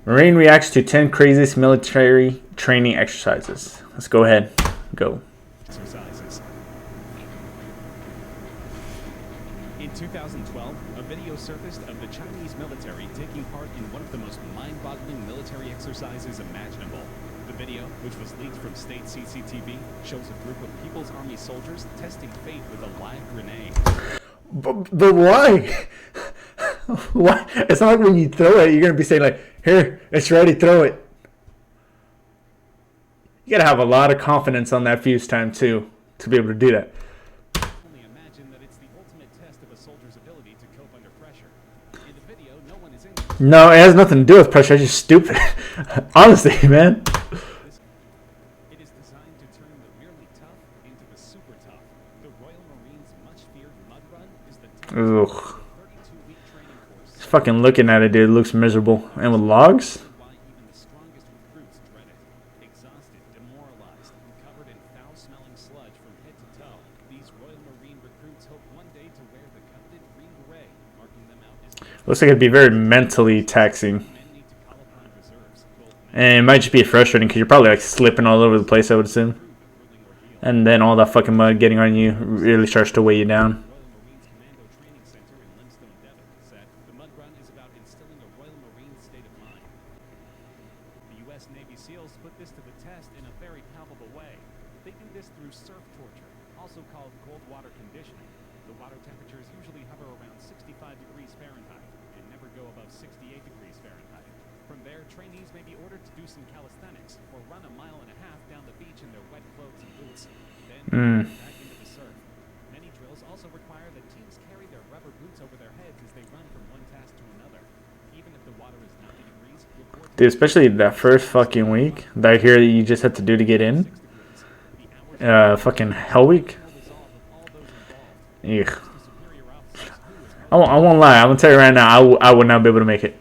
Marine reacts to 10 craziest military training exercises. Let's go ahead. Go. Exercises. In 2012, a video surfaced of the Chinese military taking part in one of the most mind-boggling military exercises imaginable. The video, which was leaked from state CCTV, shows a group of People's Army soldiers testing fate with a live grenade. But why? Why? It's not like when you throw it, you're going to be saying like, here, it's ready, throw it. You got to have a lot of confidence on that fuse time too, to be able to do that. Only imagine that it's the ultimate test of a soldier's ability to cope under pressure. In the video, no one is injured. No, it has nothing to do with pressure. It's just stupid. Honestly, man. It is designed to turn the merely tough into the super tough. The Royal Marines' much-feared mud run is the toughest Ugh. 32-week training course. Just fucking looking at it, dude, it looks miserable. And with logs? Why even the strongest recruits dread it. Exhausted, demoralized, and covered in foul-smelling sludge from head to toe, these Royal Marine recruits hope one day to wear the coveted green beret, marking them out as Looks like it'd be very mentally taxing. men need to call upon reserves, both And it might just be frustrating because you're probably like slipping all over the place, I would assume. through the grueling ordeal. And then all that fucking mud getting on you really starts to weigh you down. Royal Marines Commando Training Center in Limestone, Devon, said the mud run is about instilling a Royal Marine state of mind. The U.S. Navy SEALs put this to the test in a very palpable way. They do this through surf torture, also called cold water conditioning. The water temperatures usually hover around 65 degrees Fahrenheit and never go above 68 degrees Fahrenheit. From there, trainees may be ordered to do some calisthenics or run a mile and a half down the beach in their wet clothes and boots. Then back into the surf. Many drills also require that teams carry their rubber boots over their heads as they run from one task to another. Even if the water is 90 degrees, report Dude, especially that first fucking week that I hear that you just have to do to get in. 6 degrees. The hours Fucking Hell Week. resolve of all those involved. Ugh. The superior officers who is I won't lie. I'm gonna tell you right now, I would not be able to make it.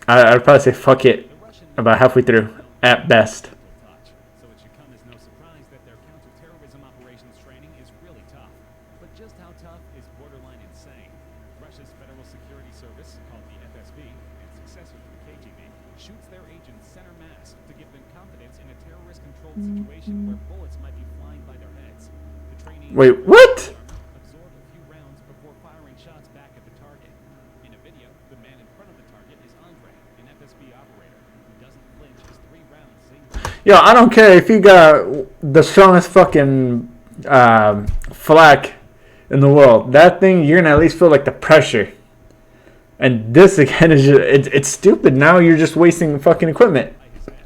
I'd probably say fuck it the Russian about halfway through, at best. touch, so it should come as no surprise that their counterterrorism operations training is really tough. But just how tough is borderline insane? Russia's Federal Security Service, called the FSB, and successor to the KGB, shoots their agents center mass to give them confidence in a terrorist-controlled situation where bullets might be flying by their heads. The trainees Wait, what? absorb a few rounds before firing shots back at the target. In a video, the man in front of the target is Andre, an FSB operator who doesn't flinch as 3 rounds zing. Yo, I don't care if you got the strongest fucking flak in the world. That thing, you're gonna at least feel like the pressure. And this again is just, it's stupid. Now you're just wasting fucking equipment. By his head.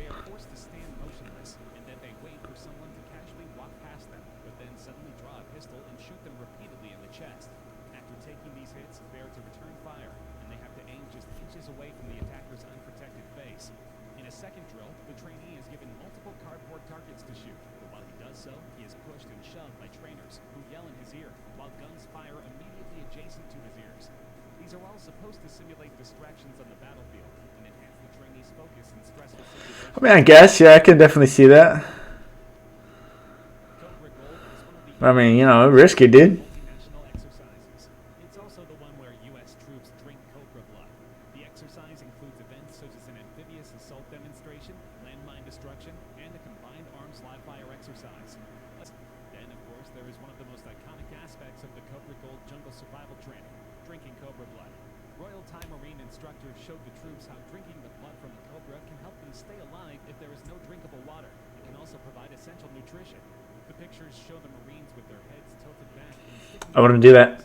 They are forced to stand motionless, and then they wait for someone to casually walk past them, but then suddenly draw a pistol and shoot them repeatedly in the chest. After taking these hits, they are to return fire, and they have to aim just inches away from the attacker's unprotected face. In a second drill, the trainee is given multiple cardboard targets to shoot, but while he does so, he is pushed and shoved by trainers who yell in his ear, while guns fire immediately adjacent to his ears. These are all supposed to simulate distractions on the battlefield and enhance the trainee's focus in stressful situations. I mean, I guess, yeah, I can definitely see that. Cobra Gold is one of the I mean, you know, risky, dude. multinational exercises. It's also the one where U.S. troops drink Cobra blood. The exercise includes events such as an amphibious assault demonstration, landmine destruction, and a combined arms live-fire exercise. Then, of course, there is one of the most iconic aspects of the Cobra Gold jungle survival training, drinking Cobra blood. Royal Thai Marine instructors showed the troops how drinking the blood from the cobra can help them stay alive if there is no drinkable water. It can also provide essential nutrition. The pictures show the Marines with their heads tilted back and sticking I wouldn't do that.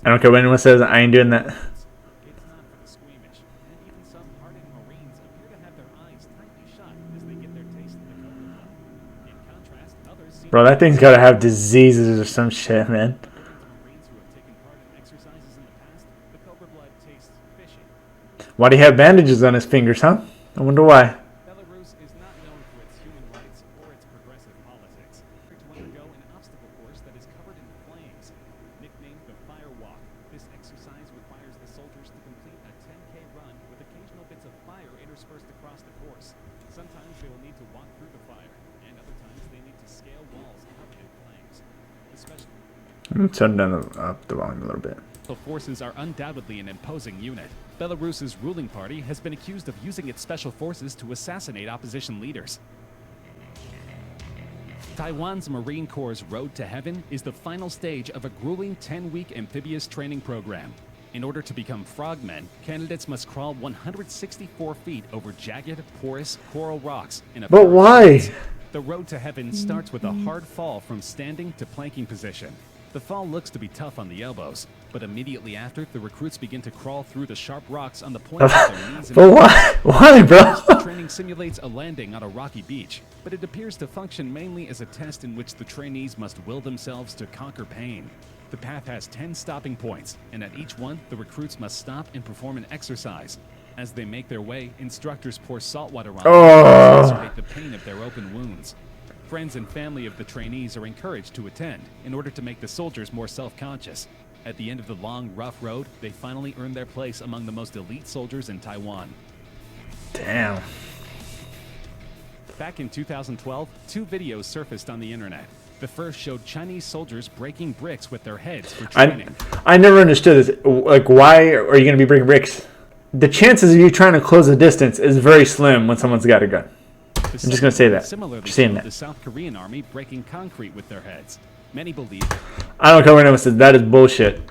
I don't care what anyone says, I ain't doing that. It's not for the squeamish, and even some hardened Marines appear to have their eyes tightly shut as they get their taste of the cobra blood. In contrast, others seem Bro, that thing's gotta have diseases or some shit, man. According to Marines who have taken part in exercises in the past, the cobra blood tastes fishy. Why do he have bandages on his fingers, huh? I wonder why. Belarus is not known for its human rights or its progressive politics. They're to undergo an obstacle course that is covered in flames. Nicknamed the Fire Walk, this exercise requires the soldiers to complete a 10K run with occasional bits of fire interspersed across the course. Sometimes they will need to walk through the fire, and other times they need to scale walls covered in flames. Especially Let me turn down up the volume a little bit. forces are undoubtedly an imposing unit. Belarus's ruling party has been accused of using its special forces to assassinate opposition leaders. Taiwan's Marine Corps' Road to Heaven is the final stage of a grueling 10-week amphibious training program. In order to become frogmen, candidates must crawl 164 feet over jagged, porous coral rocks in a But why? The Road to Heaven starts with a hard fall from standing to planking position. The fall looks to be tough on the elbows, but immediately after, the recruits begin to crawl through the sharp rocks on the points of their knees. But why? Why, bro? The training simulates a landing on a rocky beach, but it appears to function mainly as a test in which the trainees must will themselves to conquer pain. The path has 10 stopping points, and at each one, the recruits must stop and perform an exercise. As they make their way, instructors pour salt water on them to exacerbate the pain of their open wounds. Friends and family of the trainees are encouraged to attend in order to make the soldiers more self-conscious. At the end of the long, rough road, they finally earn their place among the most elite soldiers in Taiwan. Damn. Back in 2012, 2 videos surfaced on the internet. The first showed Chinese soldiers breaking bricks with their heads for training. I never understood this. Like, why are you going to be breaking bricks? The chances of you trying to close a distance is very slim when someone's got a gun. I'm just going to say that. Similarly, Just saying that. the South Korean army breaking concrete with their heads. Many believe I don't care what anyone says. That is bullshit.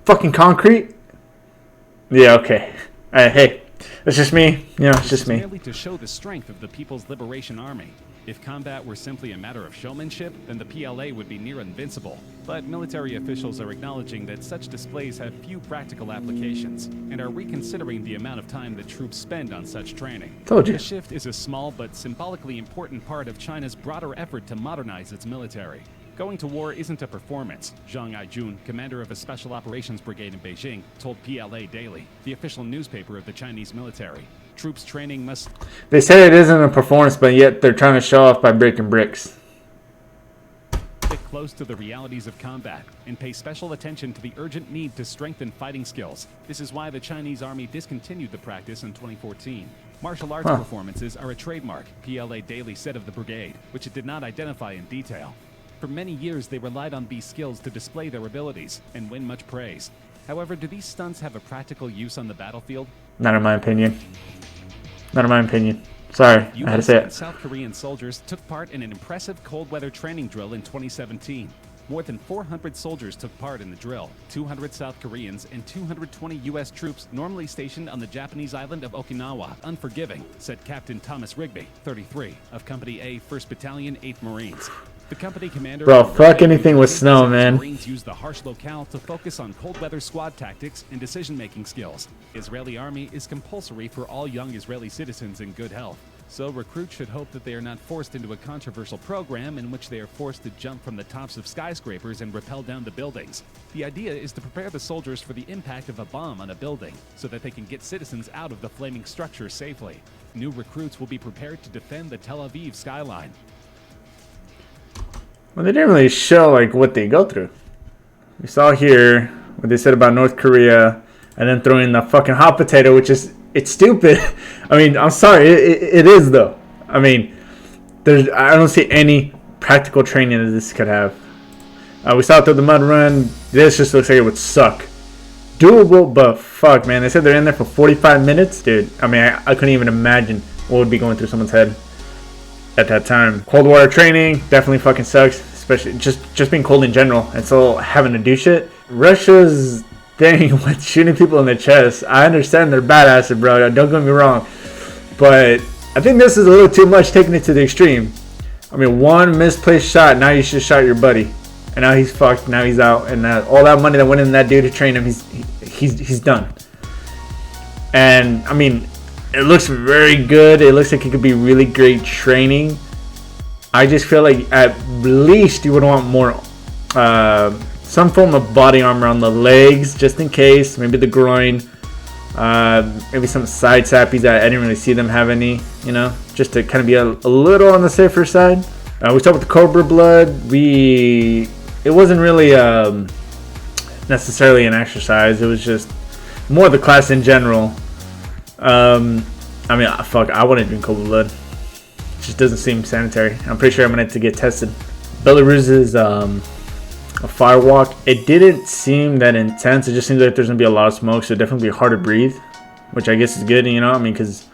Fucking concrete? Yeah, okay. Hey, it's just me. You know, it's just me. merely to show the strength of the People's Liberation Army. If combat were simply a matter of showmanship, then the PLA would be near invincible. But military officials are acknowledging that such displays have few practical applications and are reconsidering the amount of time that troops spend on such training. Told you. The shift is a small but symbolically important part of China's broader effort to modernize its military. Going to war isn't a performance, Zhang Aijun, commander of a special operations brigade in Beijing, told PLA Daily, the official newspaper of the Chinese military. Troops training must... They say it isn't a performance, but yet they're trying to show off by breaking bricks. Stick close to the realities of combat and pay special attention to the urgent need to strengthen fighting skills. This is why the Chinese army discontinued the practice in 2014. Martial arts performances are a trademark, PLA Daily said of the brigade, which it did not identify in detail. For many years, they relied on these skills to display their abilities and win much praise. However, do these stunts have a practical use on the battlefield? Not in my opinion. Not in my opinion. Sorry, I had to say and it. South Korean soldiers took part in an impressive cold weather training drill in 2017. More than 400 soldiers took part in the drill. 200 South Koreans and 220 U.S. troops normally stationed on the Japanese island of Okinawa. Unforgiving, said Captain Thomas Rigby, 33, of Company A, 1st Battalion, 8th Marines. The company commander... Bro, fuck anything with snow, man. Marines use the harsh locale to focus on cold weather squad tactics and decision-making skills. Israeli army is compulsory for all young Israeli citizens in good health. So recruits should hope that they are not forced into a controversial program in which they are forced to jump from the tops of skyscrapers and rappel down the buildings. The idea is to prepare the soldiers for the impact of a bomb on a building so that they can get citizens out of the flaming structure safely. New recruits will be prepared to defend the Tel Aviv skyline. Well, they didn't really show like what they go through. We saw here what they said about North Korea, and then throwing the fucking hot potato, which is it's stupid. I mean, I'm sorry, it is though. I mean, I don't see any practical training that this could have. We saw it through the mud run. This just looks like it would suck. Doable, but fuck, man. They said they're in there for 45 minutes, dude. I mean, I couldn't even imagine what would be going through someone's head at that time. Cold water training definitely fucking sucks, especially just being cold in general and still having to do shit. Russia's thing with shooting people in the chest, I understand they're badasses, bro, don't get me wrong, but I think this is a little too much, taking it to the extreme. I mean, one misplaced shot, now you just shot your buddy, and now he's fucked, now he's out, and all that money that went in that dude to train him, he's done. And I mean, it looks very good. It looks like it could be really great training. I just feel like at least you would want more, some form of body armor on the legs, just in case. Maybe the groin. Maybe some side sappies that I didn't really see them have any, you know, just to kind of be a little on the safer side. We saw with the Cobra Blood, it wasn't really necessarily an exercise. It was just more the class in general. I mean, fuck, I wouldn't drink Cobra Blood. It just doesn't seem sanitary. I'm pretty sure I'm gonna have to get tested. Belarus's a firewalk. It didn't seem that intense. It just seems like there's gonna be a lot of smoke, so definitely be hard to breathe, which I guess is good, you know. I mean, because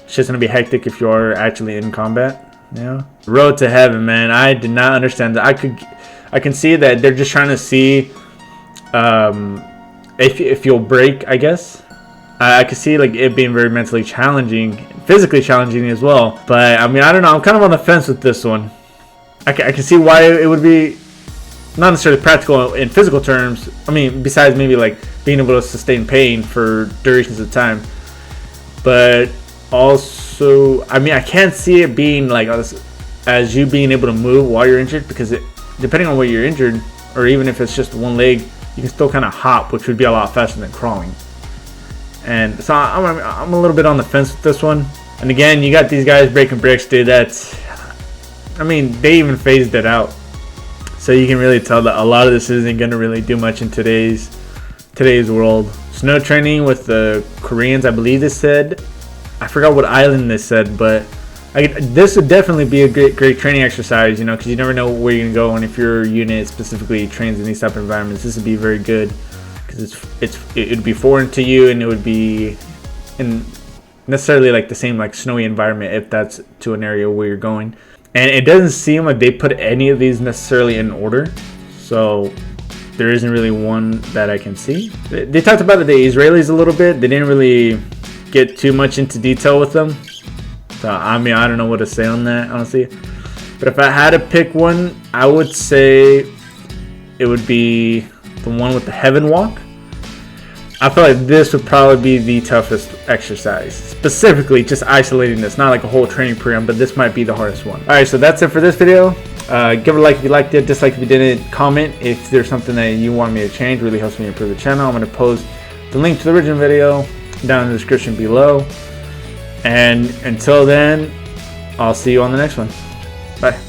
it's just gonna be hectic if you are actually in combat. You know, road to heaven, man. I did not understand that. I can see that they're just trying to see if you'll break, I guess. I could see like it being very mentally challenging, physically challenging as well. But I mean, I don't know. I'm kind of on the fence with this one. I can see why it would be not necessarily practical in physical terms. I mean, besides maybe like being able to sustain pain for durations of time. But also, I mean, I can't see it being like as you being able to move while you're injured, because depending on where you're injured, or even if it's just one leg, you can still kind of hop, which would be a lot faster than crawling. And so I'm a little bit on the fence with this one. And again, you got these guys breaking bricks, dude. I mean, they even phased it out. So you can really tell that a lot of this isn't going to really do much in today's world. Snow training with the Koreans, I believe they said. I forgot what island they said, but this would definitely be a great training exercise, you know, because you never know where you're going to go. And if your unit specifically trains in these type of environments, this would be very good. Because it would be foreign to you, and it would be in necessarily like the same like snowy environment if that's to an area where you're going. And it doesn't seem like they put any of these necessarily in order, so there isn't really one that I can see. They talked about the Israelis a little bit. They didn't really get too much into detail with them, so I mean, I don't know what to say on that, honestly. But if I had to pick one, I would say it would be the one with the heaven walk. I feel like this would probably be the toughest exercise, specifically just isolating this, not like a whole training program, but this might be the hardest one. Alright, so that's it for this video. Give it a like if you liked it, dislike if you didn't, comment if there's something that you want me to change. Really helps me improve the channel. I'm going to post the link to the original video down in the description below. And until then, I'll see you on the next one. Bye.